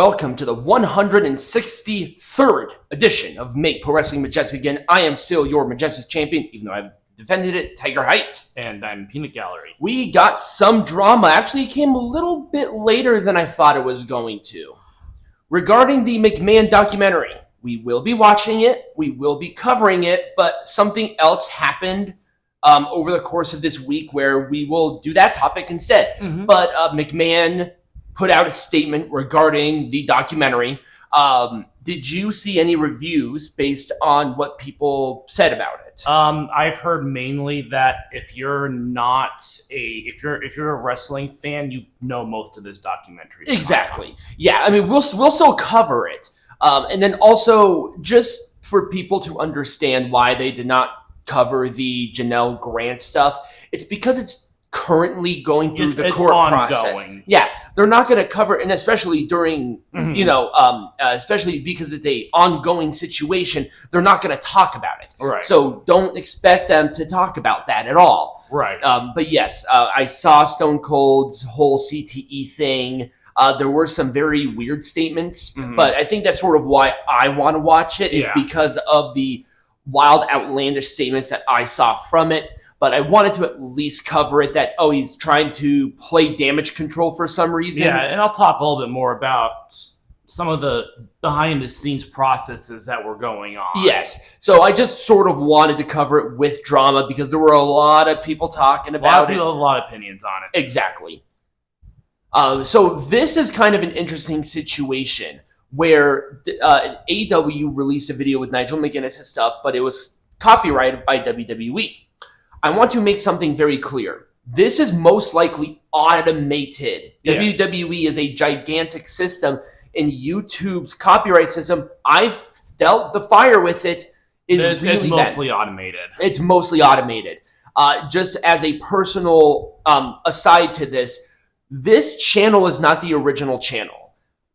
Welcome to the 163rd edition of Make Pro Wrestling Majestic again. I am still your Majestic champion, even though I've defended it, Tigerhite. And I'm Peanut Gallery. We got some drama. Actually, it came a little bit later than I thought it was going to. Regarding the McMahon documentary, we will be watching it, we will be covering it, but something else happened over the course of this week where we will do that topic instead. But McMahon put out a statement regarding the documentary. Did you see any reviews based on what people said about it? I've heard mainly that if you're a wrestling fan, you know most of this documentary. Exactly. Yeah, I mean, we'll still cover it. And then also, just for people to understand why they did not cover the Janelle Grant stuff, it's because it's currently going through the court process. Yeah, they're not going to cover, and especially during, especially because it's a ongoing situation, they're not going to talk about it. Right. So don't expect them to talk about that at all. Right. But yes, I saw Stone Cold's whole CTE thing. There were some very weird statements, but I think that's sort of why I want to watch it, is because of the wild, outlandish statements that I saw from it. But I wanted to at least cover it that, he's trying to play damage control for some reason. Yeah, and I'll talk a little bit more about some of the behind-the-scenes processes that were going on. Yes. So I just sort of wanted to cover it with drama because there were a lot of people talking about it. A lot of opinions on it. Exactly. So this is kind of an interesting situation where AEW released a video with Nigel McGuinness' stuff, but it was copyrighted by WWE. I want to make something very clear. This is most likely automated. Yes. WWE is a gigantic system, and YouTube's copyright system, I've dealt the fire with it, it's mostly automated. It's mostly automated. Just as a personal aside to this channel is not the original channel.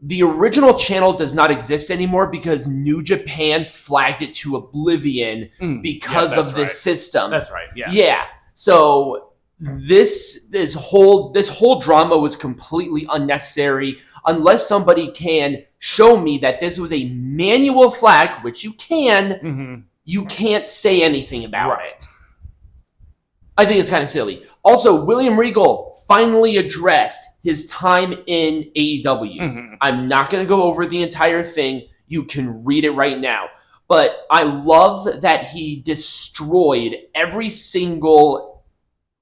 The original channel does not exist anymore because New Japan flagged it to oblivion because of this system. That's right. Yeah. Yeah. So this whole drama was completely unnecessary unless somebody can show me that this was a manual flag, which you can. You can't say anything about it. I think it's kind of silly. Also, William Regal finally addressed his time in AEW. I'm not going to go over the entire thing. You can read it right now. But I love that he destroyed every single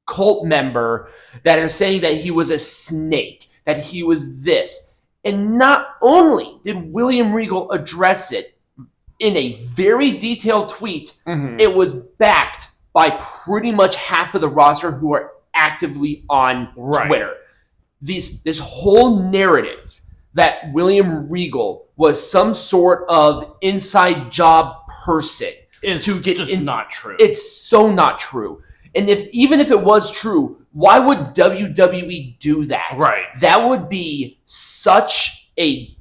cult member that are saying that he was a snake, that he was this. And not only did William Regal address it in a very detailed tweet, it was backed by pretty much half of the roster who are actively on Twitter. This whole narrative that William Regal was some sort of inside job person is just not true. It's so not true. And even if it was true, why would WWE do that? Right. That would be such a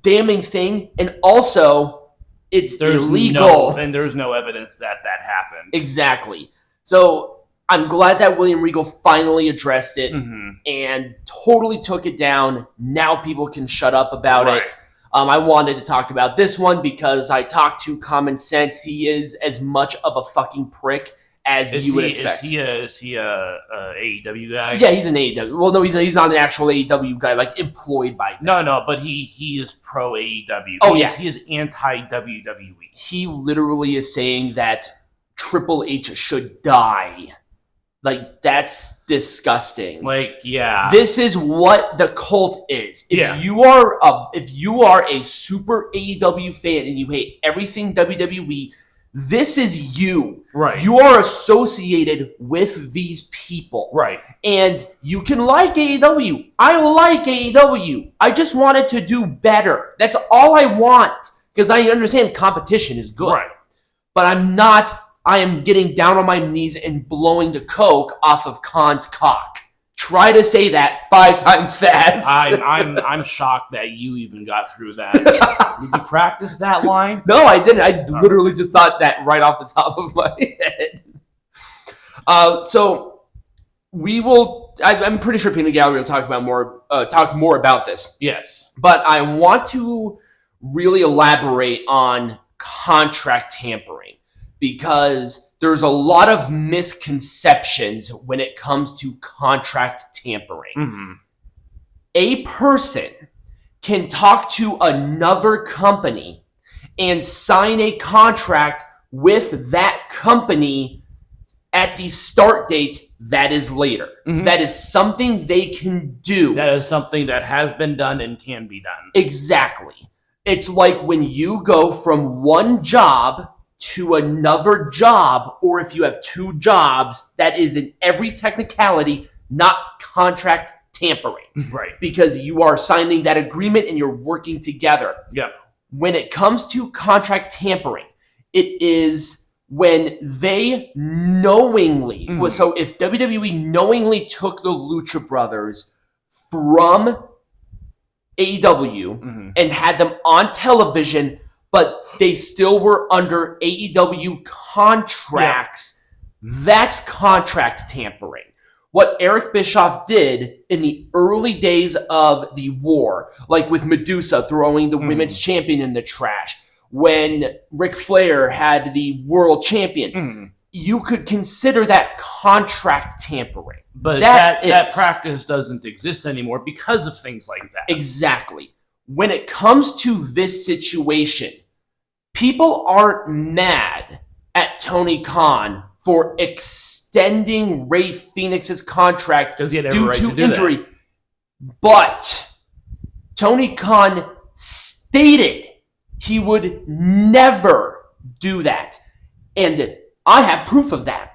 damning thing. And also, it's illegal. And there's no evidence that happened. Exactly. So I'm glad that William Regal finally addressed it and totally took it down. Now people can shut up about it. I wanted to talk about this one because I talked to Common Sense. He is as much of a fucking prick as you would expect. Is he a AEW guy? Yeah, he's an AEW. Well, no, he's not an actual AEW guy, like employed by them. No, but he is pro AEW. He is anti WWE. He literally is saying that Triple H should die. Like, that's disgusting. Like, yeah. This is what the cult is. If you are a super AEW fan and you hate everything WWE, this is you. Right. You are associated with these people. Right. And you can like AEW. I like AEW. I just want it to do better. That's all I want. Because I understand competition is good. Right. But I am getting down on my knees and blowing the coke off of Khan's cock. Try to say that 5 times fast. I'm shocked that you even got through that. Did you practice that line? No, I didn't. I literally just thought that right off the top of my head. So we will I'm pretty sure Peanut Gallery will talk more about this. Yes. But I want to really elaborate on contract tampering because there's a lot of misconceptions when it comes to contract tampering. Mm-hmm. A person can talk to another company and sign a contract with that company at the start date that is later. Mm-hmm. That is something they can do. That is something that has been done and can be done. Exactly. It's like when you go from one job to another job, or if you have two jobs, that is in every technicality not contract tampering. Right. Because you are signing that agreement and you're working together. Yep. When it comes to contract tampering, it is when they knowingly, so if WWE knowingly took the Lucha Brothers from AEW and had them on television, but they still were under AEW contracts, that's contract tampering. What Eric Bischoff did in the early days of the war, like with Medusa throwing the women's champion in the trash, when Ric Flair had the world champion, you could consider that contract tampering. But that practice doesn't exist anymore because of things like that. Exactly. When it comes to this situation, people aren't mad at Tony Khan for extending Rey Fenix's contract due to injury. But Tony Khan stated he would never do that. And I have proof of that.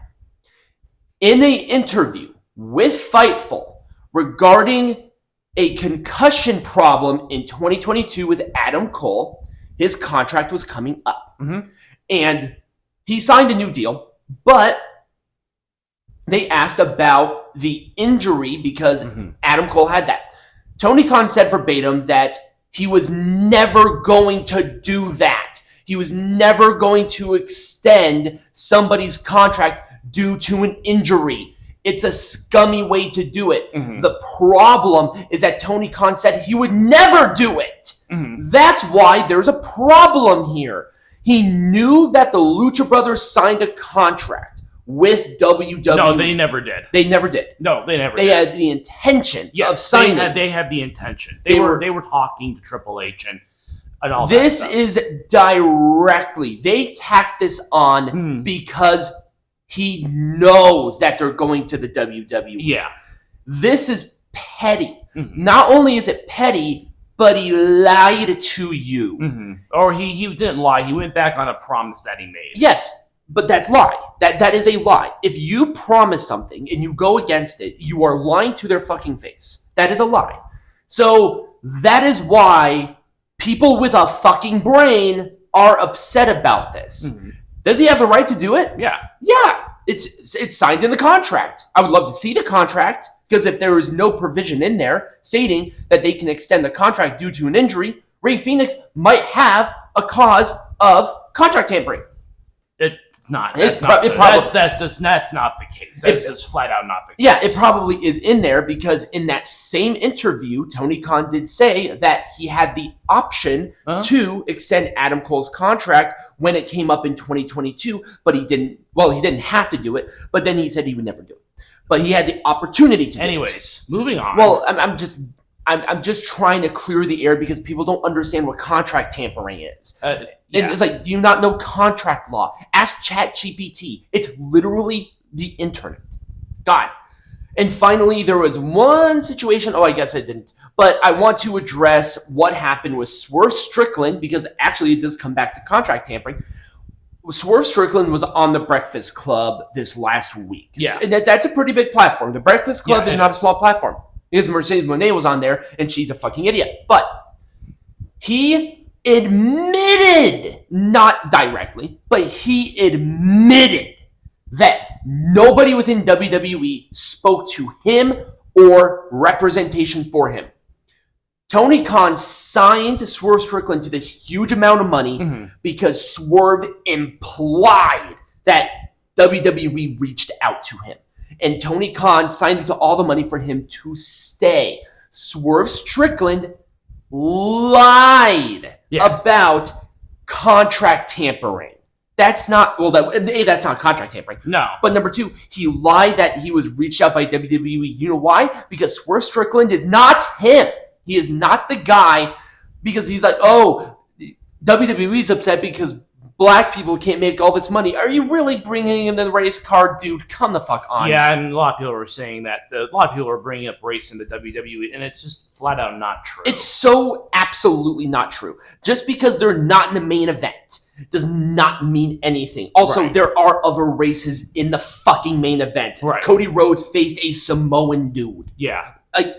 In an interview with Fightful regarding a concussion problem in 2022 with Adam Cole, his contract was coming up. And he signed a new deal, but they asked about the injury because Adam Cole had that. Tony Khan said verbatim that he was never going to do that. He was never going to extend somebody's contract due to an injury. It's a scummy way to do it. The problem is that Tony Khan said he would never do it. That's why there's a problem here. He knew that the Lucha Brothers signed a contract with WWE. No, they never did. They never did. No, they never did. They had the intention of signing. They had the intention. They were talking to Triple H and all that This stuff. is directly. They tacked this on because he knows that they're going to the WWE. Yeah. This is petty. Not only is it petty, but he lied to you. Or he didn't lie. He went back on a promise that he made. Yes, but that's lie. That is a lie. If you promise something and you go against it, you are lying to their fucking face. That is a lie. So that is why people with a fucking brain are upset about this. Does he have the right to do it? Yeah. Yeah. It's signed in the contract. I would love to see the contract, because if there is no provision in there stating that they can extend the contract due to an injury, Rey Fenix might have a cause of contract tampering. It's not. That's That's not not the case. That's just flat out not the case. Yeah, it probably is in there because in that same interview, Tony Khan did say that he had the option to extend Adam Cole's contract when it came up in 2022, but he didn't. Well, he didn't have to do it, but then he said he would never do it. But he had the opportunity to do it. Anyways, moving on. Well, I'm just trying to clear the air because people don't understand what contract tampering is. And it's like, do you not know contract law? Ask ChatGPT. It's literally the internet. God. And finally, there was one situation. Oh, I guess I didn't. But I want to address what happened with Swerve Strickland, because actually it does come back to contract tampering. Swerve Strickland was on The Breakfast Club this last week. Yeah. And that's a pretty big platform. The Breakfast Club is not a small platform. Because Mercedes Moné was on there, and she's a fucking idiot. But he admitted, not directly, but he admitted that nobody within WWE spoke to him or representation for him. Tony Khan signed Swerve Strickland to this huge amount of money because Swerve implied that WWE reached out to him. and Tony Khan signed him to all the money for him to stay. Swerve Strickland lied about contract tampering. That's not that's not contract tampering. No. But number two, he lied that he was reached out by WWE. You know why? Because Swerve Strickland is not him. He is not the guy, because he's like, oh, WWE's upset because black people can't make all this money. Are you really bringing in the race card, dude? Come the fuck on. Yeah, and a lot of people are saying that. A lot of people are bringing up race in the WWE, and it's just flat out not true. It's so absolutely not true. Just because they're not in the main event does not mean anything. Also, there are other races in the fucking main event. Right. Cody Rhodes faced a Samoan dude. Yeah. Like,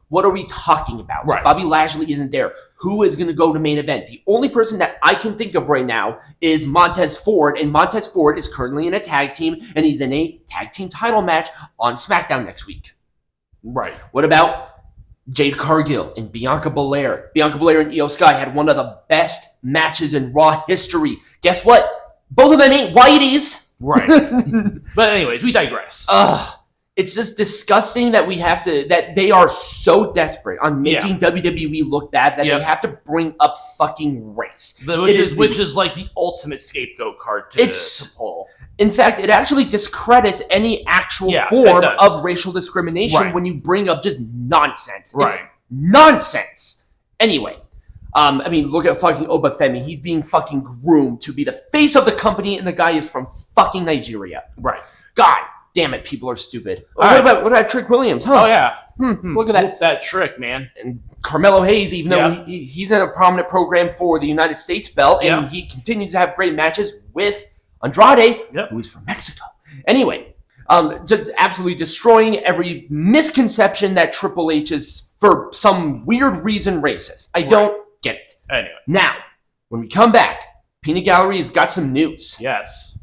what are we talking about? Right. Bobby Lashley isn't there. Who is going to go to main event? The only person that I can think of right now is Montez Ford, and Montez Ford is currently in a tag team, and he's in a tag team title match on SmackDown next week. Right. What about Jade Cargill and Bianca Belair? Bianca Belair and Io Sky had one of the best matches in Raw history. Guess what? Both of them ain't whiteys. Right. But anyways, we digress. It's just disgusting that that they are so desperate on making WWE look bad that they have to bring up fucking race. Which is like the ultimate scapegoat card to pull. In fact, it actually discredits any actual form of racial discrimination when you bring up just nonsense. Right. It's nonsense. Anyway, I mean, look at fucking Obafemi. He's being fucking groomed to be the face of the company, and the guy is from fucking Nigeria. Right. God damn it, people are stupid. What about Trick Williams? Huh? Oh, yeah. Look at that. That trick, man. And Carmelo Hayes, even though he's in a prominent program for the United States belt, and he continues to have great matches with Andrade, who is from Mexico. Anyway, just absolutely destroying every misconception that Triple H is, for some weird reason, racist. I don't get it. Anyway. Now, when we come back, Peanut Gallery has got some news. Yes.